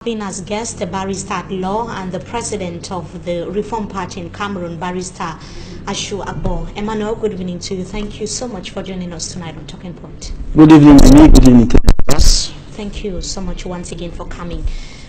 As guest, the Barrister at Law and the President of the Reform Party in Cameroon, Barrister Agbor Emmanuel. Good evening to you. Thank you so much for joining us tonight on Talking Point. Good evening to me. Good evening to us. Thank you so much once again for coming.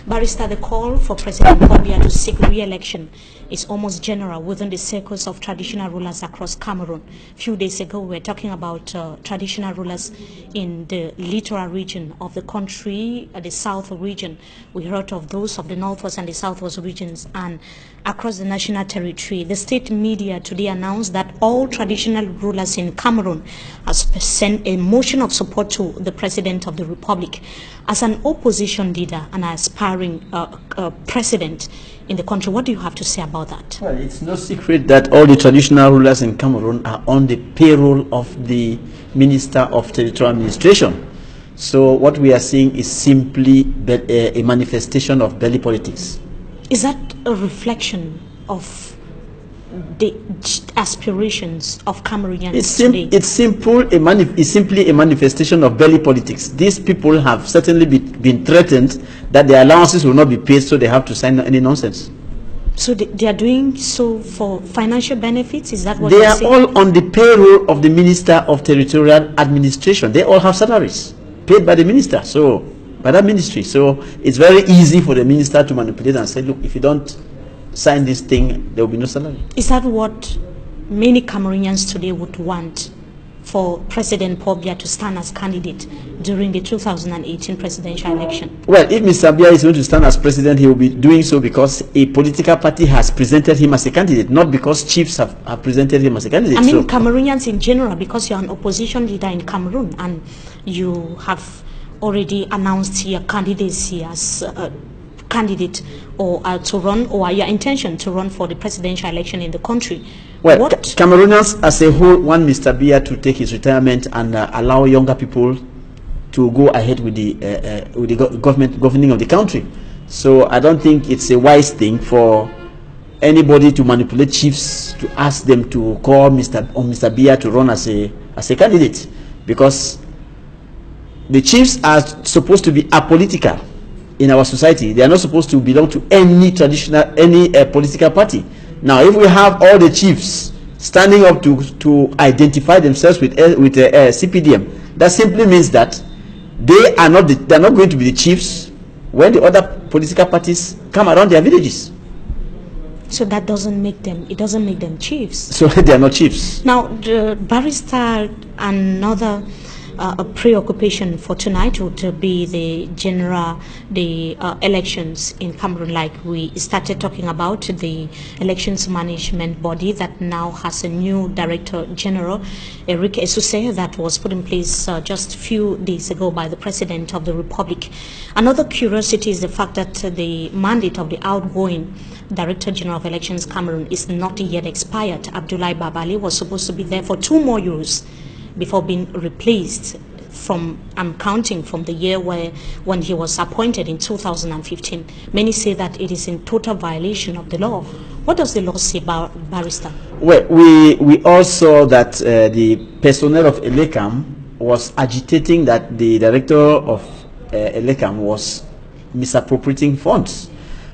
Barrister, the call for President Pobia to seek re-election is almost general within the circles of traditional rulers across Cameroon. A few days ago, we were talking about traditional rulers in the littoral region of the country, the south region. We heard of those of the northwest and the southwest regions, and across the national territory. The state media today announced that all traditional rulers in Cameroon have sent a motion of support to the President of the Republic. As an opposition leader and aspiring president in the country, what do you have to say about that? Well, it's no secret that all the traditional rulers in Cameroon are on the payroll of the Minister of Territorial Administration. So what we are seeing is simply a manifestation of belly politics. Is that a reflection of the aspirations of Cameroonians today? It's simply a manifestation of belly politics. These people have certainly been threatened that their allowances will not be paid, so they have to sign any nonsense. So they are doing so for financial benefits? Is that what they are all on the payroll of the Minister of Territorial Administration? They all have salaries paid by the minister, so by that ministry. So it's very easy for the minister to manipulate and say, look, if you don't sign this thing, there will be no salary. Is that what many Cameroonians today would want, for President Pobia to stand as candidate during the 2018 presidential election? Well, if Mr. Biya is going to stand as president, he will be doing so because a political party has presented him as a candidate, not because chiefs have presented him as a candidate. I mean, Cameroonians in general, because you're an opposition leader in Cameroon and you have already announced your candidacy as candidate or to run, or your intention to run for the presidential election in the country. Well, Cameroonians as a whole want Mr. Biya to take his retirement and allow younger people to go ahead with the government governing of the country. So I don't think it's a wise thing for anybody to manipulate chiefs to ask them to call Mr. Biya to run as a candidate, because the chiefs are supposed to be apolitical in our society. They are not supposed to belong to any political party. Now, if we have all the chiefs standing up to identify themselves with CPDM, that simply means that they are not going to be the chiefs when the other political parties come around their villages. So that doesn't make them chiefs. So they are not chiefs. Now, the barrister, another a preoccupation for tonight would be the elections in Cameroon. Like we started talking about, the elections management body that now has a new director general, Eric Esuse, that was put in place just a few days ago by the President of the Republic. Another curiosity is the fact that the mandate of the outgoing Director General of Elections Cameroon is not yet expired. Abdoulaye Babali was supposed to be there for 2 more years before being replaced from, I'm counting from the year when he was appointed in 2015. Many say that it is in total violation of the law. What does the law say about Barrister? Well, we all saw that the personnel of Elecam was agitating that the director of Elecam was misappropriating funds.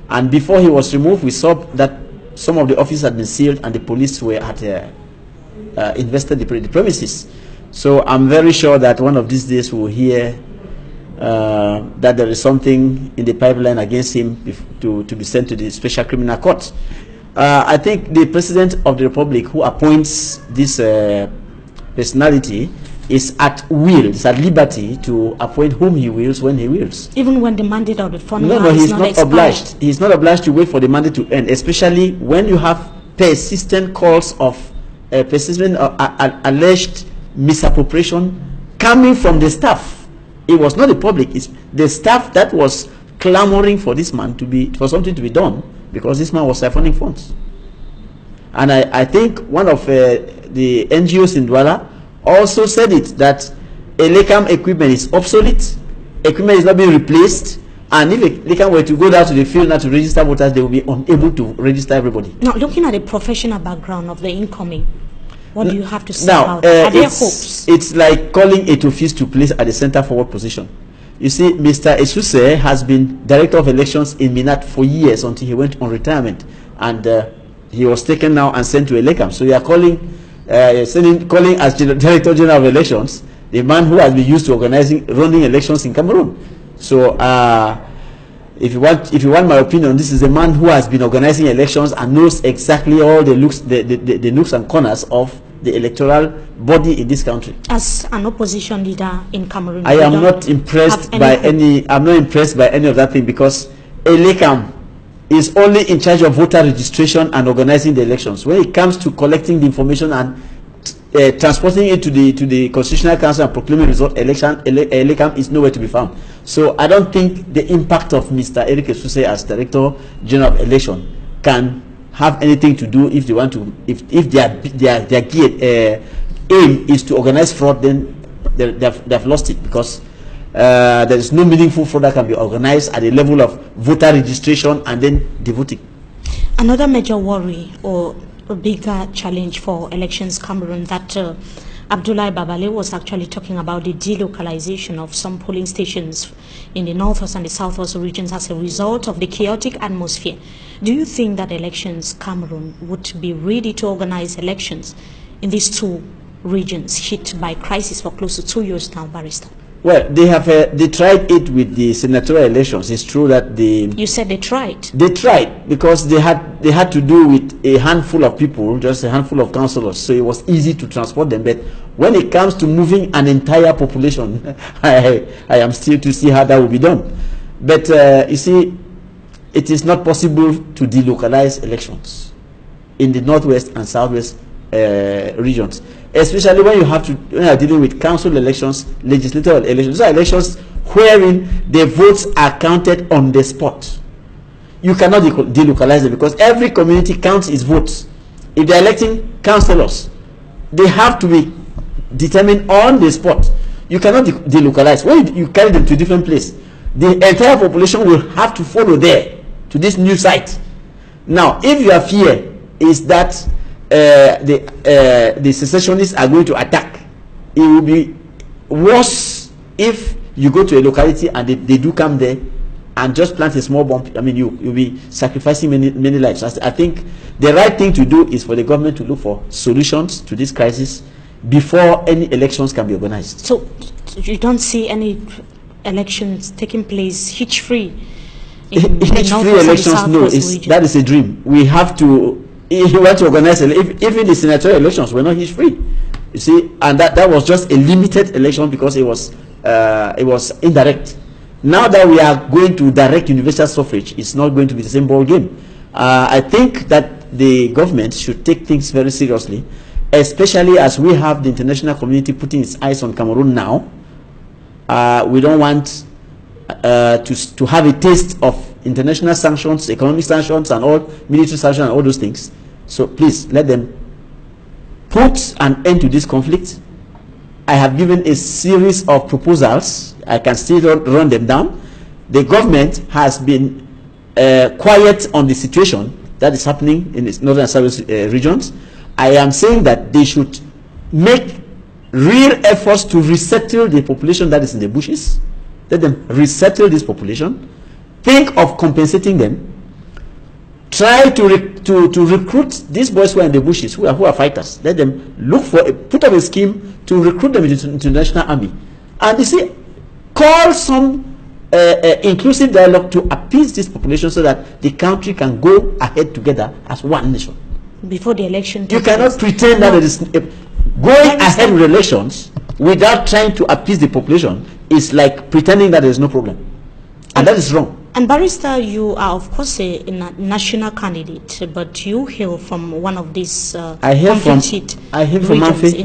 And before he was removed, we saw that some of the offices had been sealed and the police had invested the premises. So I'm very sure that one of these days we'll hear that there is something in the pipeline against him to be sent to the Special Criminal Court. I think the President of the Republic, who appoints this personality, is at will, is at liberty to appoint whom he wills when he wills. Even when the mandate of the fund he's not obliged. He's not obliged to wait for the mandate to end, especially when you have persistent calls of persistent alleged misappropriation coming from the staff. It was not the public, it's the staff that was clamoring for this man for something to be done, because this man was siphoning funds. And I think one of the NGOs in Douala also said it, that Elecam equipment is obsolete, equipment is not being replaced, and if Elecam were to go down to the field now to register voters, they will be unable to register everybody. Now, looking at the professional background of the incoming, what do you have to say about that? Are there hopes? It's like calling a Tofis to place at the center forward position. You see, Mr. Esuse has been director of elections in Minat for years until he went on retirement, and he was taken now and sent to Elekam. So you are calling as Director General of Elections the man who has been used to running elections in Cameroon. So if you want my opinion, this is a man who has been organizing elections and knows exactly all the nooks and corners of the electoral body in this country. As an opposition leader in Cameroon, I am not impressed by any. I'm not impressed by any of that thing, because Elekam is only in charge of voter registration and organizing the elections. When it comes to collecting the information and transporting it to the Constitutional Council and proclaiming result, Elekam is nowhere to be found. So I don't think the impact of Mr. Eric Esuse as Director General of Election can have anything to do if they want to, if their aim is to organize fraud, then they've lost it, because there is no meaningful fraud that can be organized at the level of voter registration and then the voting. Another major worry or a bigger challenge for elections Cameroon that Abdoulaye Babale was actually talking about the delocalization of some polling stations in the northwest and the southwest regions as a result of the chaotic atmosphere. Do you think that elections Cameroon would be ready to organize elections in these two regions hit by crisis for close to 2 years now, Barrister? Well, they tried it with the senatorial elections. It's true that You said they tried. They tried because they had to do with a handful of people, just a handful of councillors, so it was easy to transport them. But when it comes to moving an entire population, I am still to see how that will be done. But you see, it is not possible to delocalize elections in the northwest and southwest regions, especially when you are dealing with council elections, legislative elections. These are elections wherein the votes are counted on the spot. You cannot delocalize them, because every community counts its votes. If they are electing councillors, they have to be determined on the spot. You cannot delocalize. When you carry them to a different place, the entire population will have to follow there to this new site. Now, if your fear is that the secessionists are going to attack, it will be worse if you go to a locality and they do come there and just plant a small bomb. I mean, you'll be sacrificing many lives. I think the right thing to do is for the government to look for solutions to this crisis before any elections can be organized. So you don't see any elections taking place hitch-free? Hitch-free elections, no. That is a dream. We have to. If you want to organize, even the senatorial elections were not hitch-free, you see, and that was just a limited election because it was indirect. Now that we are going to direct universal suffrage, it's not going to be the same ball game. I think that the government should take things very seriously, especially as we have the international community putting its eyes on Cameroon now. We don't want to have a taste of international sanctions, economic sanctions, and all military sanctions, and all those things. So please let them put an end to this conflict. I have given a series of proposals. I can still run them down. The government has been quiet on the situation that is happening in its northern and southern regions. I am saying that they should make real efforts to resettle the population that is in the bushes. Let them resettle this population. Think of compensating them. Try to recruit these boys who are in the bushes, who are fighters. Let them put up a scheme to recruit them into the international army. And you see, call some inclusive dialogue to appease this population so that the country can go ahead together as one nation. Before the election, you cannot pretend that it is going ahead with elections without trying to appease the population. Is like pretending that there is no problem, and that is wrong. And Barrister, you are of course a national candidate, but you hail from one of these regions in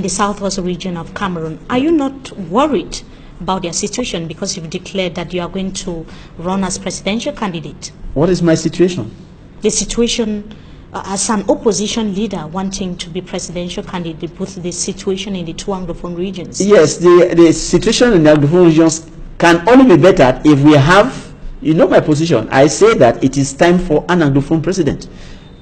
the southwest region of Cameroon. Are you not worried about their situation because you've declared that you are going to run as presidential candidate? What is my situation? The situation as an opposition leader wanting to be presidential candidate, with the situation in the two Anglophone regions. Yes, the situation in the Anglophone regions can only be better if we have, you know my position, I say that it is time for an Anglophone president.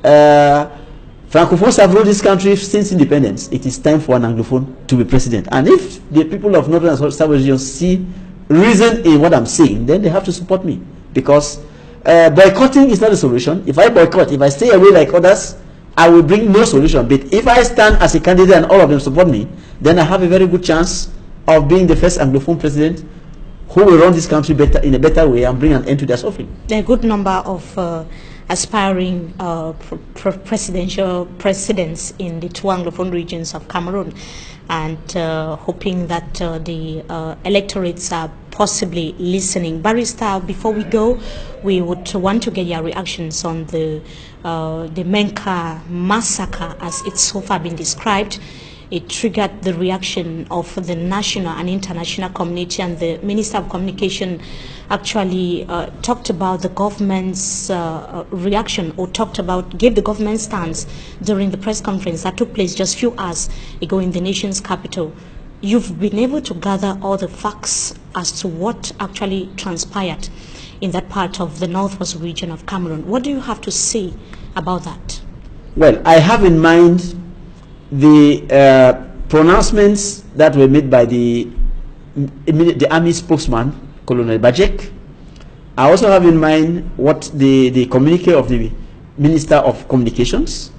Francophones have ruled this country since independence. It is time for an Anglophone to be president. And if the people of northern and southern regions see reason in what I'm saying, then they have to support me, because boycotting is not a solution. If I boycott, if I stay away like others, I will bring no solution. But if I stand as a candidate and all of them support me, then I have a very good chance of being the first Anglophone president who will run this country better, in a better way, and bring an end to their suffering. There are a good number of aspiring presidential presidents in the two Anglophone regions of Cameroon, and hoping that the electorates are possibly listening. Barrister, before we go, we would want to get your reactions on the Menka massacre as it's so far been described. It triggered the reaction of the national and international community, and the Minister of Communication actually talked about the government's reaction, or gave the government's stance during the press conference that took place just a few hours ago in the nation's capital. You've been able to gather all the facts as to what actually transpired in that part of the northwest region of Cameroon. What do you have to say about that? Well, I have in mind the pronouncements that were made by the army spokesman, Colonel Bajek. I also have in mind what the communique of the Minister of Communications.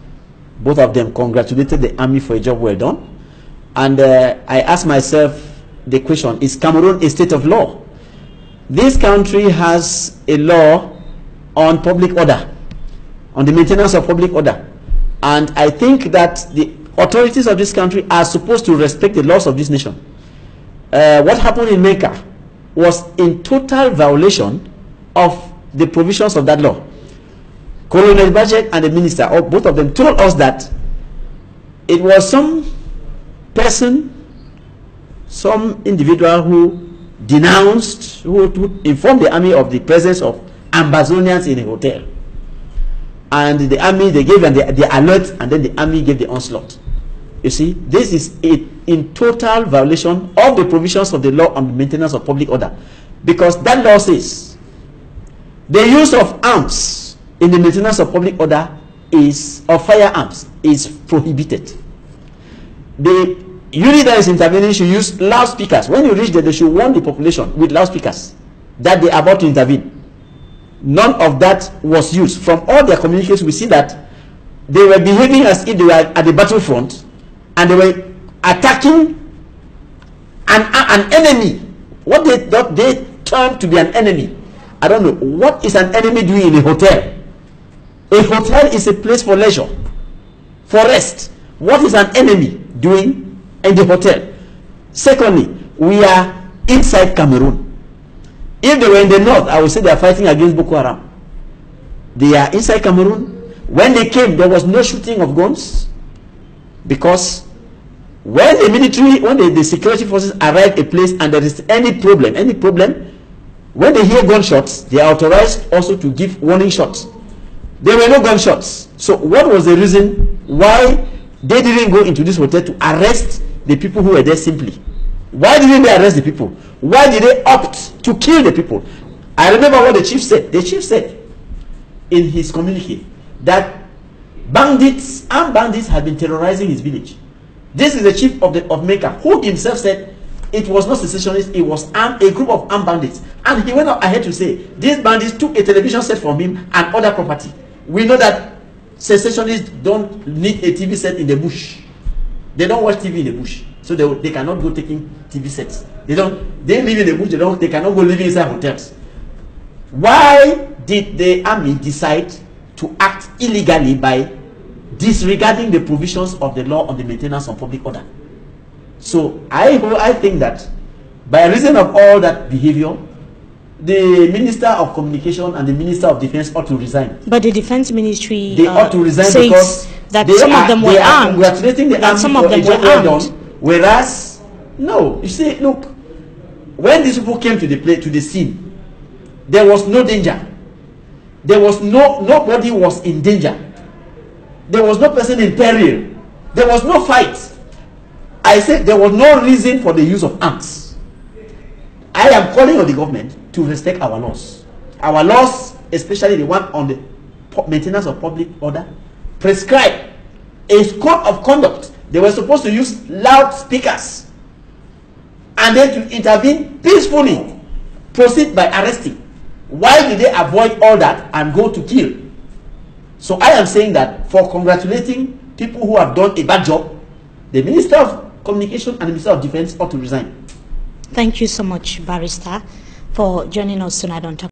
Both of them congratulated the army for a job well done. And I asked myself the question, is Cameroon a state of law? This country has a law on public order, on the maintenance of public order. And I think that the authorities of this country are supposed to respect the laws of this nation. What happened in Menka was in total violation of the provisions of that law. Colonel Bajek and the minister, or both of them, told us that it was some person, some individual who denounced, who informed the army of the presence of Ambazonians in a hotel. And the army, they gave them the alert, and then the army gave the onslaught. You see, this is in total violation of the provisions of the law on the maintenance of public order. Because that law says the use of arms in the maintenance of public order of firearms is prohibited. The unit that is intervening should use loudspeakers. When you reach there, they should warn the population with loudspeakers that they are about to intervene. None of that was used. From all their communications, we see that they were behaving as if they were at the battlefront, and they were attacking an enemy. What they termed to be an enemy. I don't know. What is an enemy doing in a hotel? A hotel is a place for leisure, for rest. What is an enemy doing in the hotel? Secondly, we are inside Cameroon. If they were in the north, I would say they are fighting against Boko Haram. They are inside Cameroon. When they came, there was no shooting of guns, because when the military, when the security forces arrive at a place and there is any problem, when they hear gunshots, they are authorized also to give warning shots. There were no gunshots. So what was the reason why they didn't go into this hotel to arrest the people who were there simply? Why didn't they arrest the people? Why did they opt to kill the people? I remember what the chief said. The chief said in his communique that armed bandits had been terrorizing his village. This is the chief of Menka, who himself said it was not secessionists, it was a group of armed bandits. And he went ahead to say these bandits took a television set from him and other property. We know that secessionists don't need a TV set in the bush. They don't watch TV in the bush, so they cannot go taking TV sets. They live in the bush. They cannot go living inside hotels. Why did the army decide to act illegally by disregarding the provisions of the law on the maintenance of public order? So I think that by reason of all that behavior, the Minister of Communication and the Minister of Defense ought to resign. But the Defense Ministry ought to resign, because that some of them were armed. Congratulating the army some of them for a were job well armed. done, whereas no, you see, look, when these people came to the scene, there was no danger. There was nobody was in danger. There was no person in peril. There was no fight. I said there was no reason for the use of arms. I am calling on the government to respect our laws. Our laws, especially the one on the maintenance of public order, prescribe a code of conduct. They were supposed to use loudspeakers and then to intervene peacefully. proceed by arresting? Why did they avoid all that and go to kill? So I am saying that for congratulating people who have done a bad job, the Minister of Communication and the Minister of Defense ought to resign. Thank you so much, Barrister, for joining us tonight on Talk.